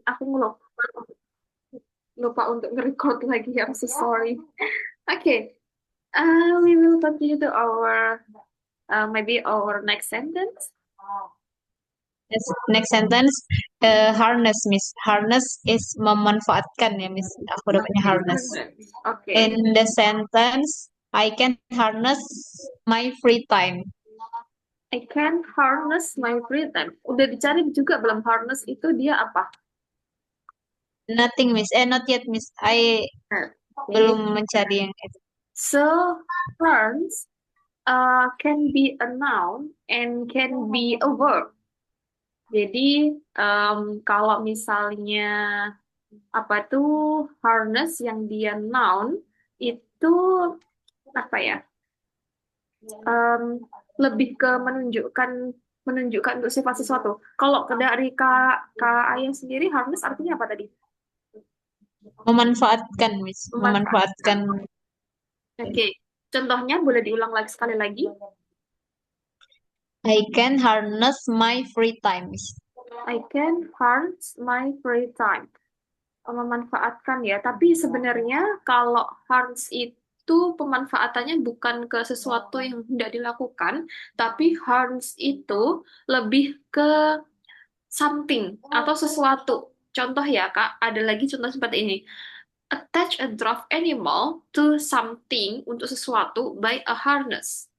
aku lupa untuk nge-record lagi. I'm so sorry. Okay, we will continue to our maybe our next sentence. Yes, next sentence, harness, Miss. Harness is memanfaatkan ya, Miss. Aku dapatnya Okay, harness. In okay. the sentence, I can harness my free time. I can harness my free time. Udah dicari juga belum harness itu dia apa? Nothing, Miss. Not yet, Miss. I Nah, belum mencari yang itu. so harness can be a noun and can be a verb. Jadi kalau misalnya apa tuh harness yang dia noun itu apa ya? Em, Lebih ke menunjukkan untuk sifat sesuatu. Kalau dari Kak Ayah sendiri harness artinya apa tadi? Memanfaatkan, Miss. Memanfaatkan. Memanfaatkan. Oke. Contohnya boleh diulang lagi sekali lagi. I can harness my free time, Miss. I can harness my free time. Memanfaatkan ya, tapi sebenarnya kalau harness itu pemanfaatannya bukan ke sesuatu yang tidak dilakukan, tapi harness itu lebih ke something atau sesuatu. Contoh ya, Kak, ada lagi contoh seperti ini. Attach a draft animal to something untuk sesuatu by a harness.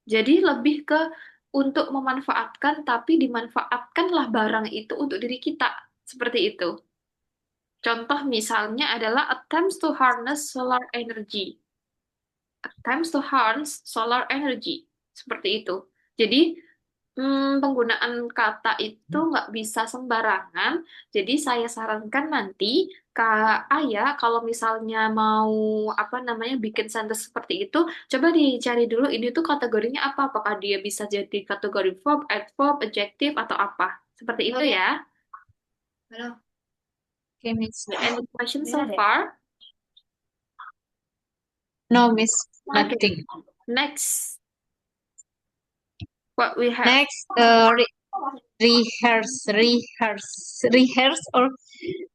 Jadi lebih ke untuk memanfaatkan, tapi dimanfaatkanlah barang itu untuk diri kita. Seperti itu. Contoh misalnya adalah attempts to harness solar energy. Attempts to harness solar energy. Seperti itu. Jadi, penggunaan kata itu nggak bisa sembarangan. Jadi, saya sarankan nanti Kak Aya, kalau misalnya mau apa namanya bikin sentence seperti itu, coba dicari dulu ini tuh kategorinya apa. Apakah dia bisa jadi kategori verb, adverb, adjective, atau apa. Seperti itu ya. Okay, Miss. Any questions so far? No, Miss. Okay. Nothing. Next, what we have. Next, rehearse or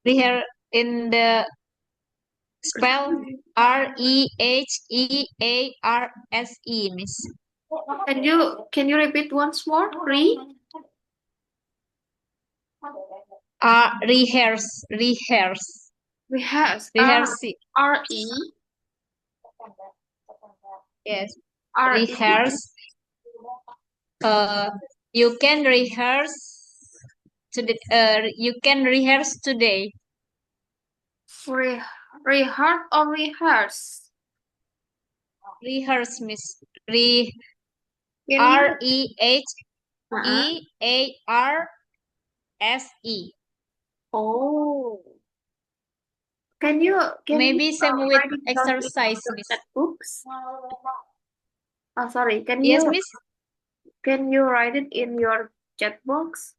rehearse in the spell Rehearse, Miss. Can you repeat once more? Rehearse, Rehearse. rehearse. R-E Yes, R-E rehearse. Uh, you can rehearse today. You can rehearse today. re rehearse or rehearse. Rehearse, Miss. Re Can you? Uh-uh. Rehearse. Oh. Can you Maybe same with write it down in exercise, your Miss. chat books? Oh, sorry. Can Yes, you Miss. can you write it in your chat box?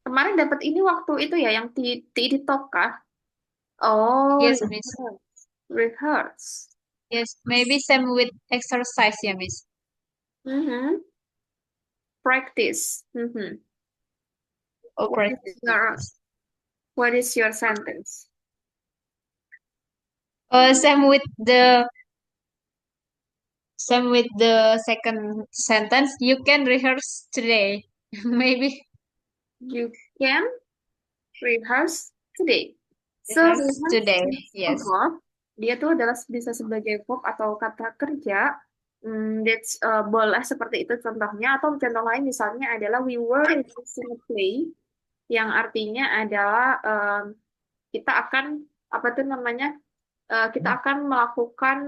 Kemarin dapat ini waktu itu ya yang di talk kah? Oh, Yes, Miss. rehearse. Rehearse. Yes, maybe same with exercise, yeah, Miss. Mm-hmm. Practice. Mm-hmm. Oh, What correct. is your what is your sentence? Same with the second sentence. You can rehearse today. Maybe You can rehearse today. So rehearse rehearse today. is a Yes. verb. Dia tuh adalah bisa sebagai verb atau kata kerja. That's boleh seperti itu contohnya. Atau contoh lain misalnya adalah we were rehearsing a play, yang artinya adalah kita akan apa tuh namanya? Kita akan melakukan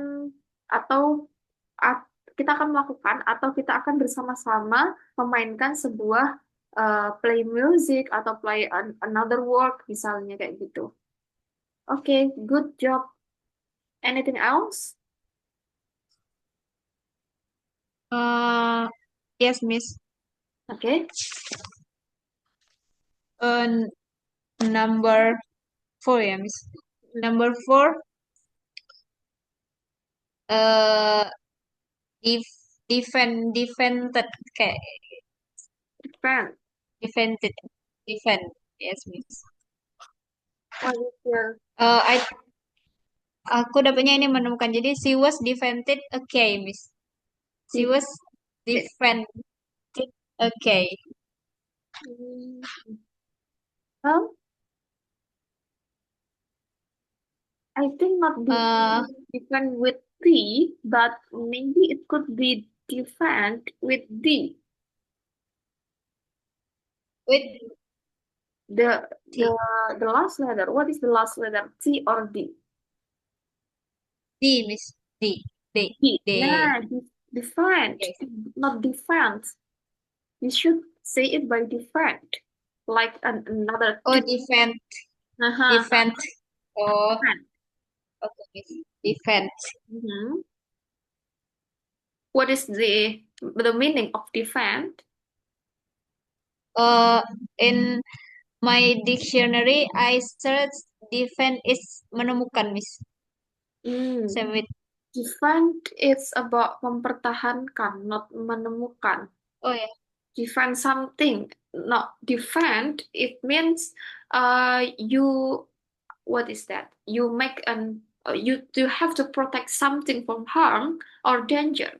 atau at- kita akan melakukan atau kita akan bersama-sama memainkan sebuah play music atau play another work misalnya kayak gitu. Oke, good job. Anything else? Uh, yes, Miss. Oke. Uh, number four, yeah, Miss. Number four. Uh, if defended kayak Defend. defended, defend. Yes, Miss. What is your I aku dapatnya ini menemukan. Jadi she was defended okay, Miss. She was defended? defended okay. Mm, Well, I think not Uh, defend with T, but maybe it could be defend with D. with The T, the last letter. What is the last letter? T or D? D, Miss. D, D, D. D. Nah, defend, Yes. not defense. You should say it by defend, like another Oh, two. defend, Uh-huh. defend. Oh, Defend. okay, Miss. Defend. Mhm. What is the meaning of defend? Uh, in my dictionary, I search defend is menemukan, Miss. Hmm. Same with, Defend is about mempertahankan, not menemukan. oh yeah, Defend something, not defend. It means you, what is that? You make an you have to protect something from harm or danger.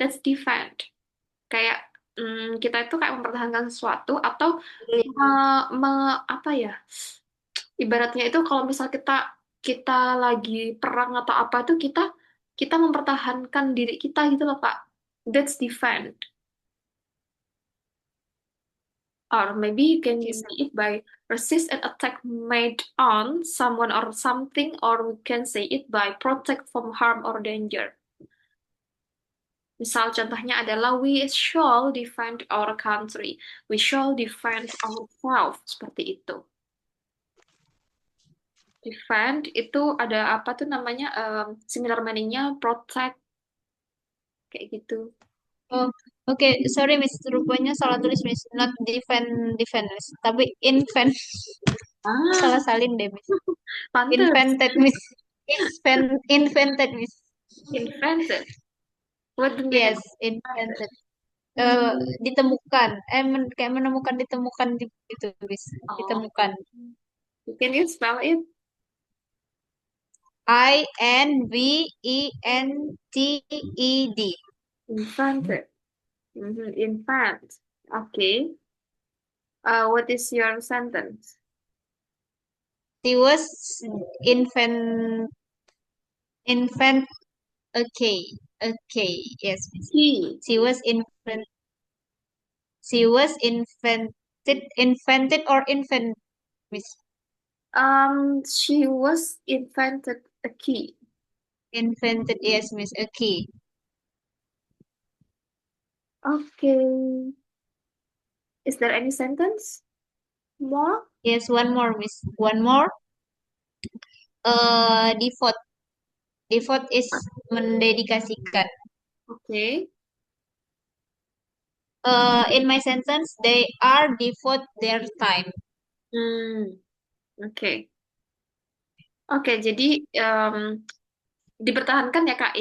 That's defend. Kayak kita itu kayak mempertahankan sesuatu atau apa ya? Ibaratnya itu kalau misal kita kita lagi perang atau apa itu kita kita mempertahankan diri kita gitu loh Kak. That's defend. Or maybe you can okay, say Miss. it by resist an attack made on someone or something, or we can say it by protect from harm or danger. Misal contohnya adalah we shall defend our country. We shall defend ourselves. Seperti itu. Defend itu ada apa tuh namanya? Similar meaning-nya protect kayak gitu. Oh, oke, sorry, Miss. Rupanya salah tulis, Miss. Not defend, defend, Miss. Tapi invent. Ah, Salah salin deh, Miss. pantes. Invented, Miss. Invented, Miss. Invented. What the meaning Yes, of invented? invented. Eh, ditemukan. Kayak menemukan, ditemukan gitu, Miss. Oh, Ditemukan. can you spell it? Invented. Invented. Infant. Okay. What is your sentence? She was invent, invent. Okay, okay. Yes, Miss. He. She was invent. She was invented or infant, Miss. She was invented a key. Invented, yes, Miss. Okay. Okay. Is there any sentence more? Yes, one more, Miss. One more. Devote. Devote is mendedikasikan. Okay. In my sentence, they are devote their time. Hmm. Oke. Oke, jadi em, dipertahankan ya Kak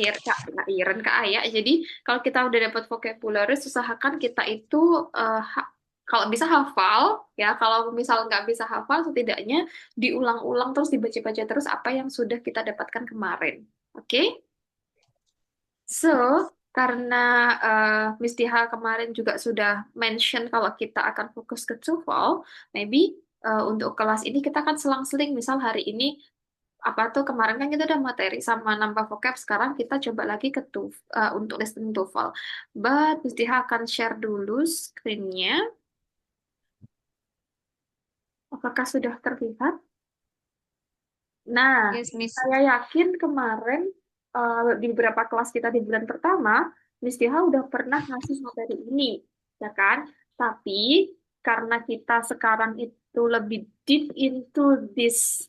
Iren, Kak Aya. Jadi kalau kita udah dapat vocabulary, usahakan kita itu kalau bisa hafal ya. Kalau misal nggak bisa hafal, setidaknya diulang-ulang terus dibaca-baca terus apa yang sudah kita dapatkan kemarin. Oke? So, karena Miss Diha kemarin juga sudah mention kalau kita akan fokus ke TOEFL, maybe untuk kelas ini kita akan selang-seling. Misal hari ini apa tuh kemarin kan kita udah materi sama nambah vocab, sekarang kita coba lagi ke untuk listening TOEFL. But Miss Diha akan share dulu screen-nya. Apakah sudah terlihat? Nah, Yes, Miss. saya yakin kemarin di beberapa kelas kita di bulan pertama, Miss Diha udah pernah ngasih materi ini, ya kan? Tapi karena kita sekarang itu lebih deep into this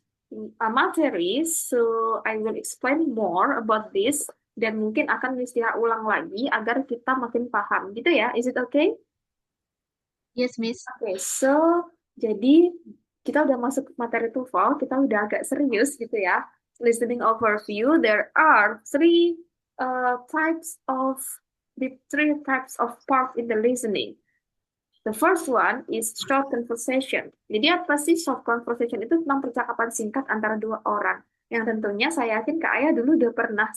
materi, so I will explain more about this dan mungkin akan Miss Diha ulang lagi agar kita makin paham, gitu ya? Is it okay? Yes, Miss. Oke, so jadi kita udah masuk ke materi TOEFL, kita udah agak serius gitu ya. Listening overview, there are types of the three types of part in the listening. The first one is short conversation. Jadi apa sih short conversation itu tentang percakapan singkat antara dua orang. Yang tentunya saya yakin Kak Ayah dulu udah pernah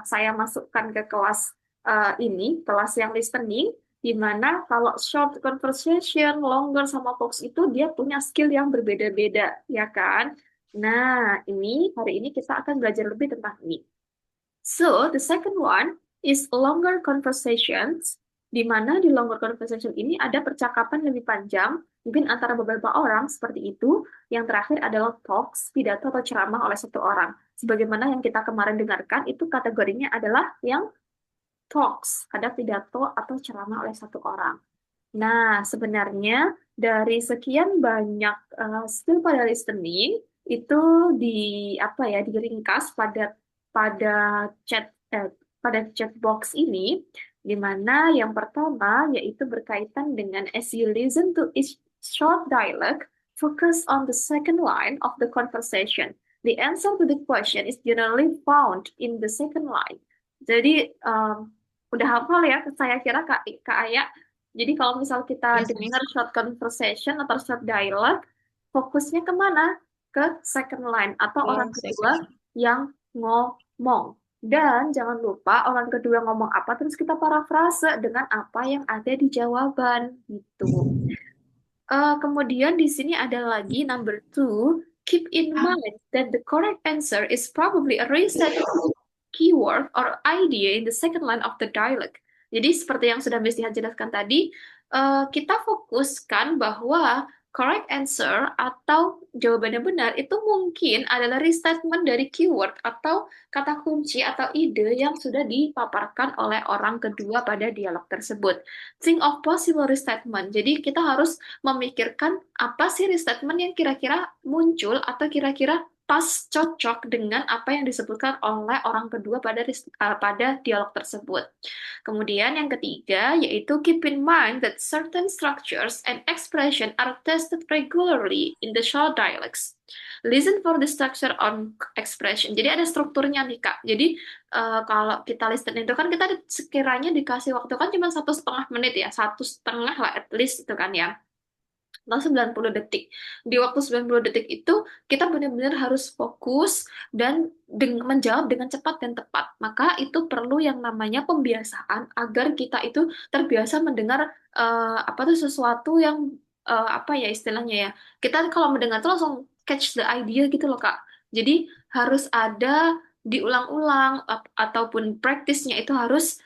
saya masukkan ke kelas ini, kelas yang listening, di mana kalau short conversation, longer sama talks itu dia punya skill yang berbeda-beda, ya kan? Nah, ini hari ini kita akan belajar lebih tentang ini. So, the second one is longer conversations, di mana di longer conversation ini ada percakapan lebih panjang, mungkin antara beberapa orang seperti itu. Yang terakhir adalah talks, pidato atau ceramah oleh satu orang. Sebagaimana yang kita kemarin dengarkan, itu kategorinya adalah yang talks, ada pidato atau ceramah oleh satu orang. Nah, sebenarnya dari sekian banyak skill pada listening itu di apa ya diringkas pada chat pada chat box ini, di mana yang pertama yaitu berkaitan dengan as you listen to each short dialogue, focus on the second line of the conversation. The answer to the question is generally found in the second line. Jadi udah hafal ya, saya kira Kak Aya. Jadi kalau misal kita Yes, dengar Miss. short conversation atau short dialogue, fokusnya kemana? Ke second line atau orang Yes, kedua exactly. yang ngomong. Dan jangan lupa orang kedua ngomong apa, terus kita parafrase dengan apa yang ada di jawaban gitu. Kemudian di sini ada lagi number two, keep in mind that the correct answer is probably a reset keyword or idea in the second line of the dialogue. Jadi seperti yang sudah Miss Dian jelaskan tadi, kita fokuskan bahwa correct answer atau jawabannya benar itu mungkin adalah restatement dari keyword atau kata kunci atau ide yang sudah dipaparkan oleh orang kedua pada dialog tersebut. Think of possible restatement. Jadi kita harus memikirkan apa sih restatement yang kira-kira muncul atau kira-kira pas cocok dengan apa yang disebutkan oleh orang kedua pada dialog tersebut. Kemudian yang ketiga yaitu keep in mind that certain structures and expression are tested regularly in the short dialects. Listen for the structure on expression. Jadi ada strukturnya nih Kak. Jadi kalau kita listen itu kan kita sekiranya dikasih waktu kan cuma 1,5 menit ya, 1,5 lah at least itu kan ya atau 90 detik. Di waktu 90 detik itu kita benar-benar harus fokus dan menjawab dengan cepat dan tepat. Maka itu perlu yang namanya pembiasaan agar kita itu terbiasa mendengar apa tuh sesuatu yang apa ya istilahnya ya. Kita kalau mendengar tuh langsung catch the idea gitu loh Kak. Jadi harus ada diulang-ulang ataupun praktisnya itu harus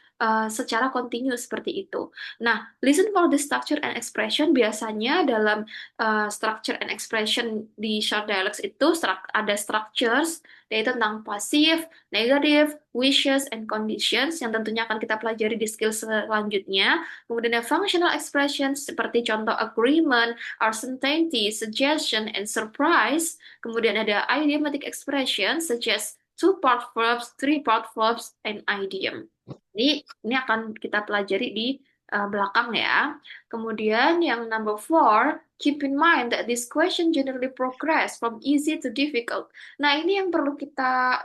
secara kontinu seperti itu. Nah, listen for the structure and expression biasanya dalam structure and expression di short dialogues itu ada structures yaitu tentang passive, negative, wishes, and conditions yang tentunya akan kita pelajari di skill selanjutnya. Kemudian ada functional expressions seperti contoh agreement, uncertainty, suggestion, and surprise. Kemudian ada idiomatic expressions such as two-part verbs, three-part verbs, and idiom. Jadi ini akan kita pelajari di belakang ya. Kemudian yang number four, keep in mind that this question generally progress from easy to difficult. Nah, ini yang perlu kita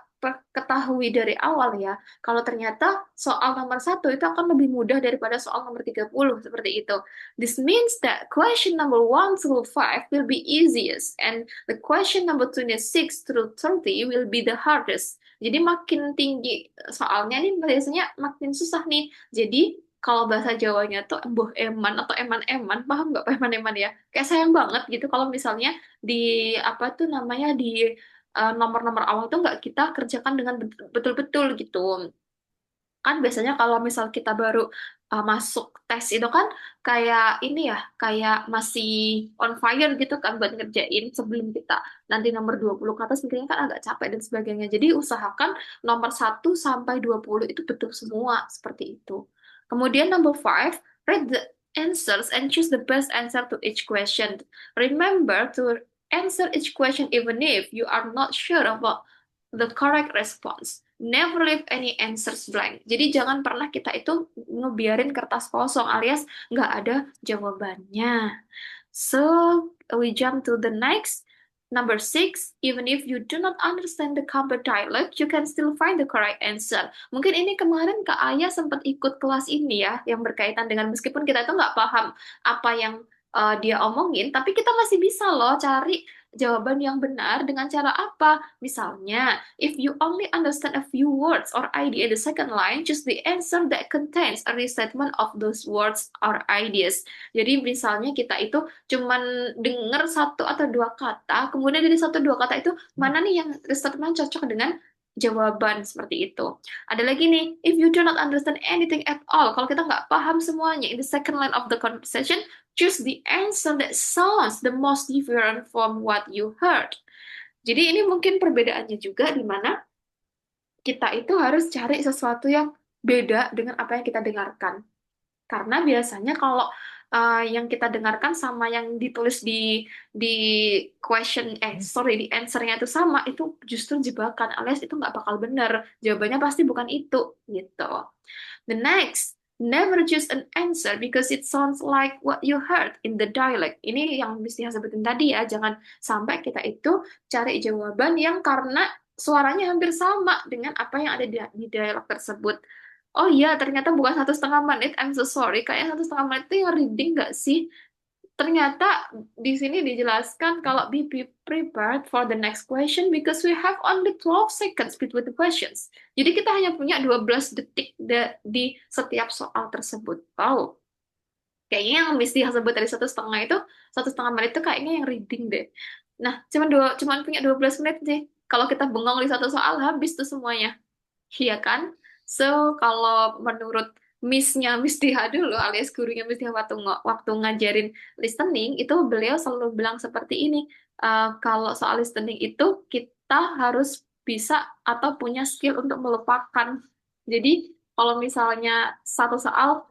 ketahui dari awal ya. Kalau ternyata soal nomor satu itu akan lebih mudah daripada soal nomor 30, seperti itu. This means that question number 1 through 5 will be easiest, and the question number 26 through 30 will be the hardest. Jadi makin tinggi soalnya nih biasanya makin susah nih. Jadi kalau bahasa Jawanya tuh embuh eman atau eman-eman, paham nggak eman-eman ya? Kayak sayang banget gitu kalau misalnya di apa tuh namanya di nomor-nomor awal tuh nggak kita kerjakan dengan betul-betul gitu. Kan biasanya kalau misal kita baru masuk tes itu kan kayak ini ya, kayak masih on fire gitu kan buat ngerjain sebelum kita nanti nomor 20 ke atas mungkin kan agak capek dan sebagainya. Jadi usahakan nomor 1 sampai 20 itu betul semua seperti itu. Kemudian number 5, read the answers and choose the best answer to each question. Remember to answer each question even if you are not sure about the correct response. Never leave any answers blank. Jadi jangan pernah kita itu ngebiarin kertas kosong alias nggak ada jawabannya. So we jump to the next. Number six, even if you do not understand the cover dialect, you can still find the correct answer. Mungkin ini kemarin Kak Aya sempat ikut kelas ini ya, yang berkaitan dengan meskipun kita itu nggak paham apa yang dia omongin, tapi kita masih bisa loh cari jawaban yang benar dengan cara apa? Misalnya, if you only understand a few words or idea in the second line, choose the answer that contains a restatement of those words or ideas. Jadi misalnya kita itu cuman denger satu atau dua kata, kemudian dari satu dua kata itu mana nih yang statement cocok dengan jawaban seperti itu. Ada lagi nih, if you do not understand anything at all, kalau kita nggak paham semuanya, in the second line of the conversation, choose the answer that sounds the most different from what you heard. Jadi ini mungkin perbedaannya juga di mana kita itu harus cari sesuatu yang beda dengan apa yang kita dengarkan. Karena biasanya kalau yang kita dengarkan sama yang ditulis di question sorry di answernya itu sama, itu justru jebakan alias itu nggak bakal benar. Jawabannya pasti bukan itu gitu. The next, never choose an answer because it sounds like what you heard in the dialect. Ini yang mesti saya sebutin tadi ya, jangan sampai kita itu cari jawaban yang karena suaranya hampir sama dengan apa yang ada di dialog tersebut. Oh iya, ternyata bukan 1,5 menit. I'm so sorry. Kayaknya 1,5 menit itu yang reading nggak sih? Ternyata di sini dijelaskan kalau be prepared for the next question because we have only 12 seconds between the questions. Jadi kita hanya punya 12 detik di setiap soal tersebut. Wow, kayaknya yang mesti disebut dari 1,5 itu, 1,5 menit itu kayaknya yang reading deh. Nah, cuman punya 12 menit sih. Kalau kita bengong di satu soal, habis tuh semuanya. Iya kan? So, kalau menurut Miss Diha dulu, alias gurunya Miss Diha waktu ngajarin listening, itu beliau selalu bilang seperti ini. Kalau soal listening itu, kita harus bisa atau punya skill untuk melupakan. Jadi, kalau misalnya satu soal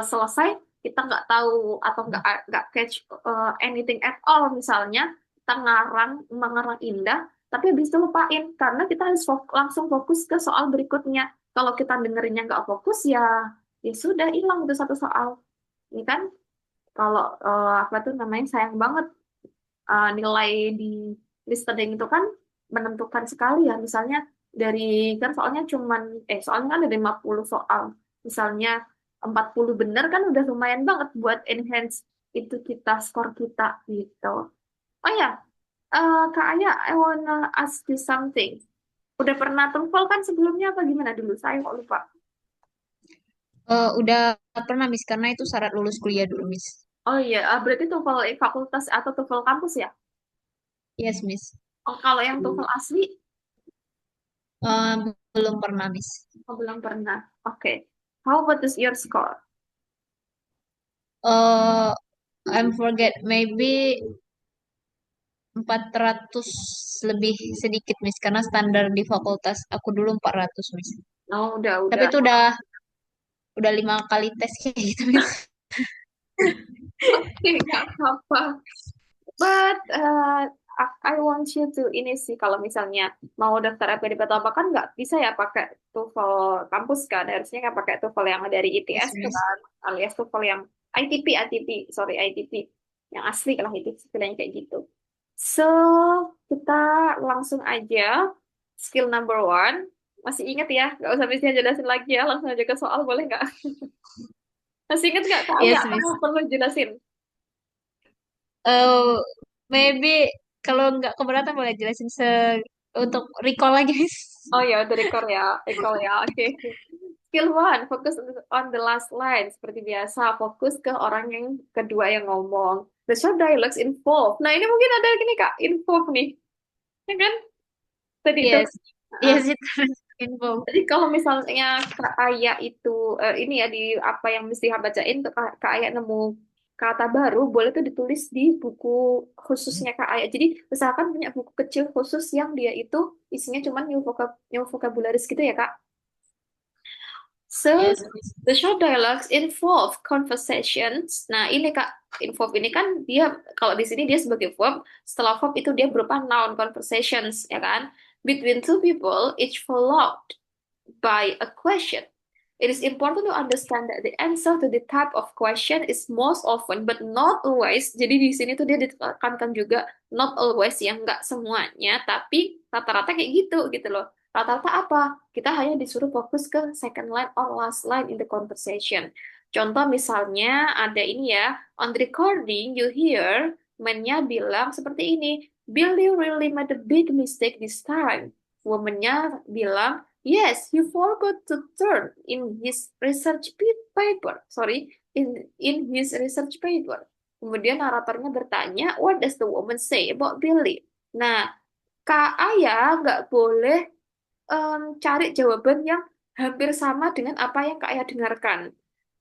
selesai, kita nggak tahu atau nggak catch anything at all, misalnya, kita mengarang indah, tapi habis itu lupain karena kita harus langsung fokus ke soal berikutnya. Kalau kita dengerinnya nggak fokus ya ya sudah hilang itu satu soal. Ini kan kalau apa tuh namanya sayang banget. Nilai di listening itu kan menentukan sekali ya. Misalnya dari kan soalnya kan ada 50 soal. Misalnya 40 benar kan udah lumayan banget buat enhance itu kita skor kita gitu. Oh ya, Kak Aya, I wanna ask you something. Udah pernah TOEFL kan sebelumnya apa gimana dulu? Saya kok lupa. Udah pernah, Miss, karena itu syarat lulus kuliah dulu, Miss. Oh iya, berarti TOEFL fakultas atau TOEFL kampus ya? Yes, Miss. Oh, kalau yang TOEFL asli, Eh, belum pernah, Miss. oh, belum pernah. Oke. How about this your score? Eh, I'm forget, maybe 400 lebih sedikit, Miss, karena standar di fakultas aku dulu 400, Miss. Oh, Tapi udah. itu udah 5 kali tes kayak gitu, Miss. Oke, nggak apa-apa. But I want you to ini sih kalau misalnya mau daftar FPDP atau apa kan nggak bisa ya pakai TOEFL kampus kan harusnya nggak pakai TOEFL yang dari ITS Yes, tuh Miss. kan alias TOEFL yang ITP sorry ITP yang asli lah itu istilahnya kayak gitu. So kita langsung aja skill number one masih ingat ya nggak usah bisa jelasin lagi ya langsung aja ke soal boleh nggak? Masih ingat nggak Kak Aya? Yes, Kamu Miss. perlu jelasin. Eh, maybe kalau nggak keberatan boleh jelasin untuk recall lagi, Miss. Oh ya, udah record ya, recall ya. Oke. Skill one, fokus on the last line. Seperti biasa, fokus ke orang yang kedua yang ngomong. The short dialogues involved. Nah, ini mungkin ada gini, Kak, involved nih. Ya kan? Tadi itu. Yes. Ah, Yes, itu info. jadi kalau misalnya Kak Aya itu, ini ya, di apa yang mesti bacain, tuh Kak Aya nemu kata baru, boleh tuh ditulis di buku khususnya Kak Aya. Jadi, misalkan punya buku kecil khusus yang dia itu isinya cuma new vocabularies gitu ya, Kak. So, Yes, Miss. the short dialogues involve conversations. Nah, ini Kak, involve ini kan dia kalau di sini dia sebagai verb, setelah verb itu dia berupa noun conversations, ya kan? Between two people, each followed by a question. It is important to understand that the answer to the type of question is most often but not always. Jadi di sini tuh dia ditekankan juga not always, yang nggak semuanya, tapi rata-rata kayak gitu gitu loh. Rata-rata apa? Kita hanya disuruh fokus ke second line or last line in the conversation. Contoh misalnya ada ini ya, on the recording you hear man-nya bilang seperti ini, Billy really made a big mistake this time. Woman-nya bilang, yes, he forgot to turn in his research paper. Sorry, in his research paper. Kemudian naratornya bertanya, what does the woman say about Billy? Nah, Kak Ayah nggak boleh cari jawaban yang hampir sama dengan apa yang Kak Ayah dengarkan.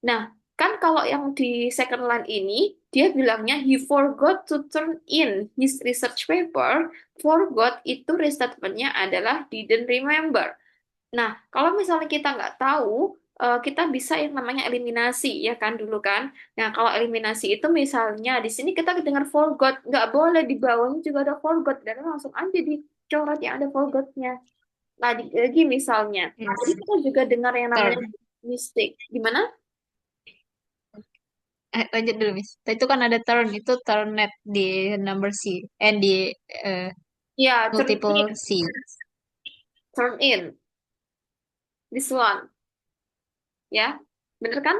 Nah, kan kalau yang di second line ini, dia bilangnya he forgot to turn in his research paper. Forgot itu restatementnya adalah didn't remember. Nah, kalau misalnya kita nggak tahu, kita bisa yang namanya eliminasi, ya kan dulu kan. Nah, kalau eliminasi itu misalnya di sini kita dengar forgot, nggak boleh di bawahnya juga ada forgot, dan langsung aja dicoret yang ada forgotnya. Nah, lagi misalnya, jadi Yes. kita juga dengar yang namanya Turn. mistake. Gimana? Lanjut dulu, Miss. Itu kan ada turn, itu turnet di number C. Di eh, Ya, multiple C. turn in, this one, ya, bener kan?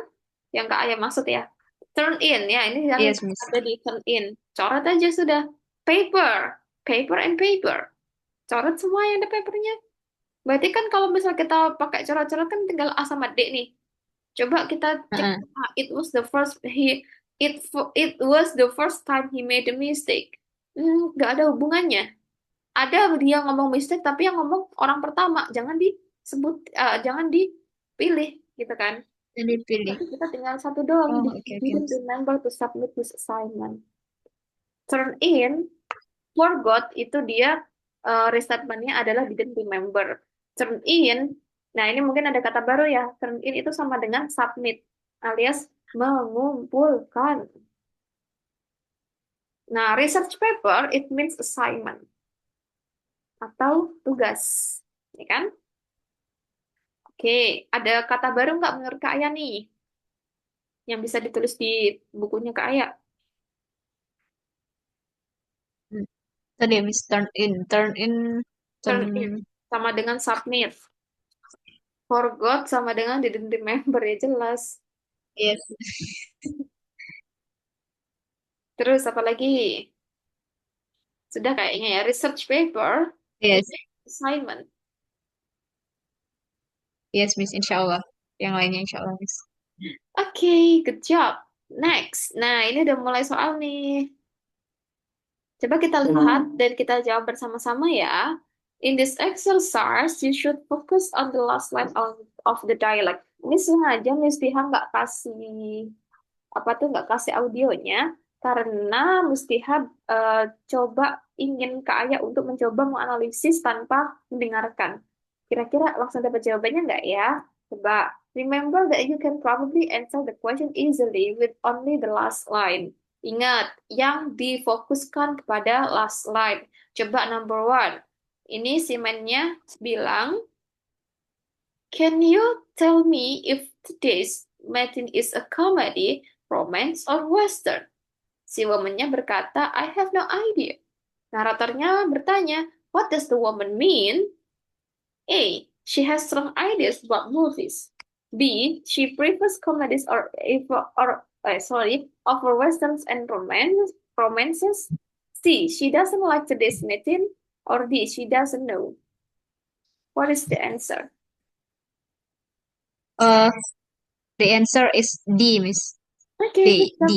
Yang Kak Ayah maksud ya. Turn in, ya, ini yang Yes, Miss. ada di turn in. Coret aja sudah. Paper, paper and paper. Coret semua yang ada papernya. Berarti kan kalau misal kita pakai coret-coret kan tinggal A sama D nih. Coba kita cek. Heeh. It was the first it was the first time he made a mistake. Nggak ada hubungannya. Ada dia ngomong mistake tapi yang ngomong orang pertama. Jangan disebut, jangan dipilih gitu kan. Jadi pilih. Tapi kita tinggal satu doang. Oh, He oke, oke, didn't Miss. remember to submit his assignment. Turn in, forgot itu dia restatementnya adalah didn't remember. Turn in, nah ini mungkin ada kata baru ya. Turn in itu sama dengan submit alias mengumpulkan. Nah, research paper it means assignment atau tugas, ya kan? Oke, ada kata baru nggak menurut Kak Aya nih yang bisa ditulis di bukunya Kak Aya? Hmm. Tadi, Miss, turn in. Turn in. Turn. Turn in sama dengan submit. Forgot sama dengan didn't remember, ya jelas. Yes. Terus apa lagi? Sudah kayaknya ya, research paper, Yes. assignment. Yes, Miss. Insya Allah. Yang lainnya Insya Allah, Miss. Oke, good job. Next. Nah, ini udah mulai soal nih. Coba kita lihat dan kita jawab bersama-sama ya. In this exercise, you should focus on the last line of the dialogue. Ini sengaja Miss Tiha nggak kasih apa tuh, nggak kasih audionya karena Mustihab coba ingin Kak Ayah untuk mencoba menganalisis tanpa mendengarkan. Kira-kira langsung dapat jawabannya nggak ya? Coba. Remember that you can probably answer the question easily with only the last line. Ingat, yang difokuskan kepada last line. Coba number one. Ini si man-nya bilang, can you tell me if today's meeting is a comedy, romance, or western? Si woman-nya berkata, I have no idea. Naratornya bertanya, what does the woman mean? A. She has strong ideas about movies. B. She prefers comedies over westerns and romances. C. She doesn't like today's meeting. Or D. She doesn't know. What is the answer? Uh, the answer is D, Miss. Okay, good D. job. D.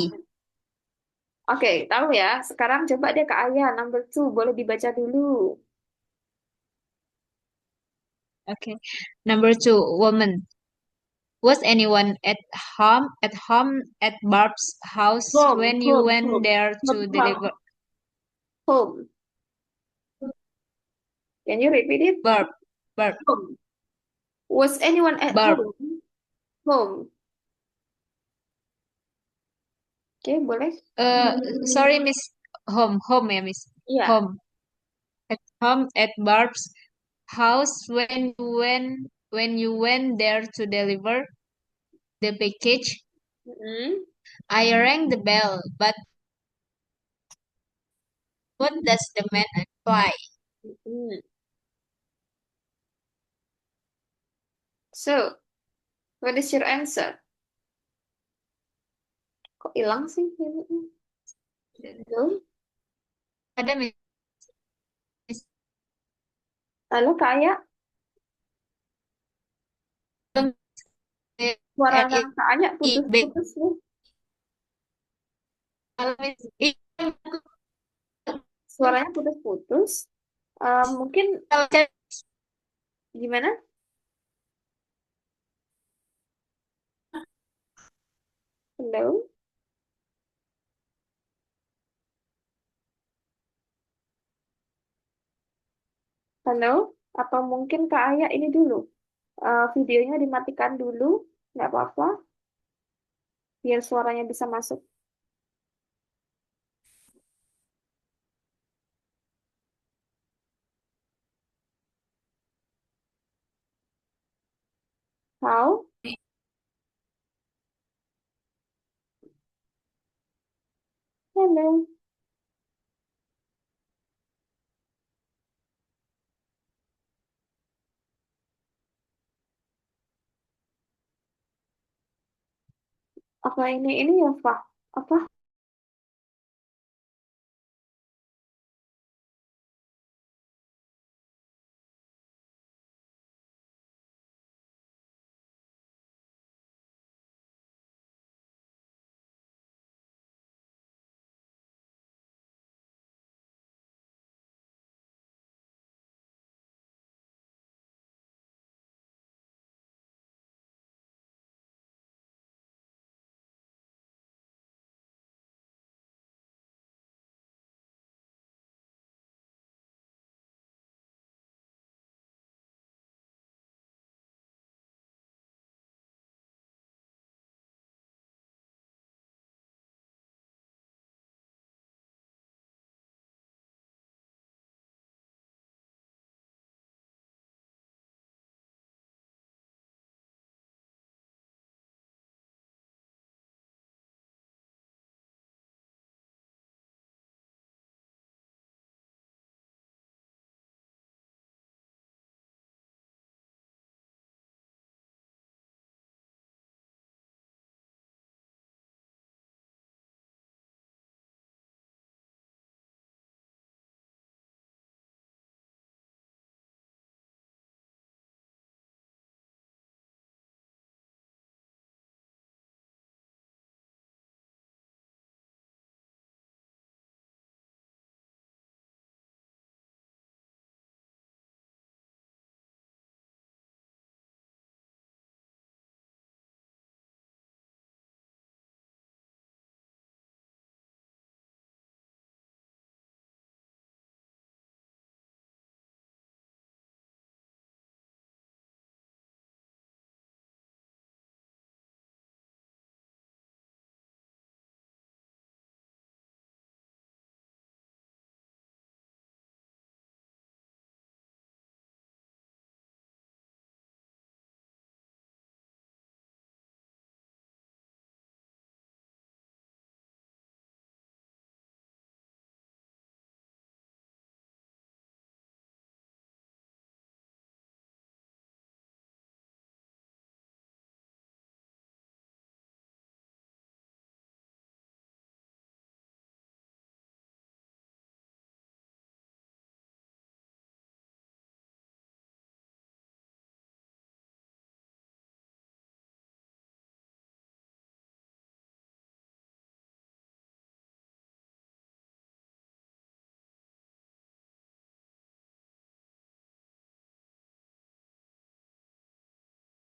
Oke, tahu ya. Sekarang coba deh Kak Ayah, number two. Boleh dibaca dulu. Okay. Number two, woman. Was anyone at Barb's house Home, when you home, went home. there Not to home. deliver? Home. Can you repeat it? Barb, Barb, Home. Was anyone at Barb. home? Home. Oke, boleh? Sorry, Miss. Home ya, Miss. Iya. Home. At Barb's house when you went. when you went there to deliver the package, Mm-mm. I rang the bell, but what does the man reply? Mm. So, what is your answer? Kok hilang sih? Halo? Ada Miss. Halo, Kak. Suara Kak Aya RIB. putus-putus nih. Kalau Miss, Suaranya putus-putus. Mungkin kalau gimana? Halo? Halo? Atau mungkin Kak Aya ini dulu. Videonya dimatikan dulu. Nggak apa-apa. Biar suaranya bisa masuk. How? Halo? Apa ini ya, Fah? Apa?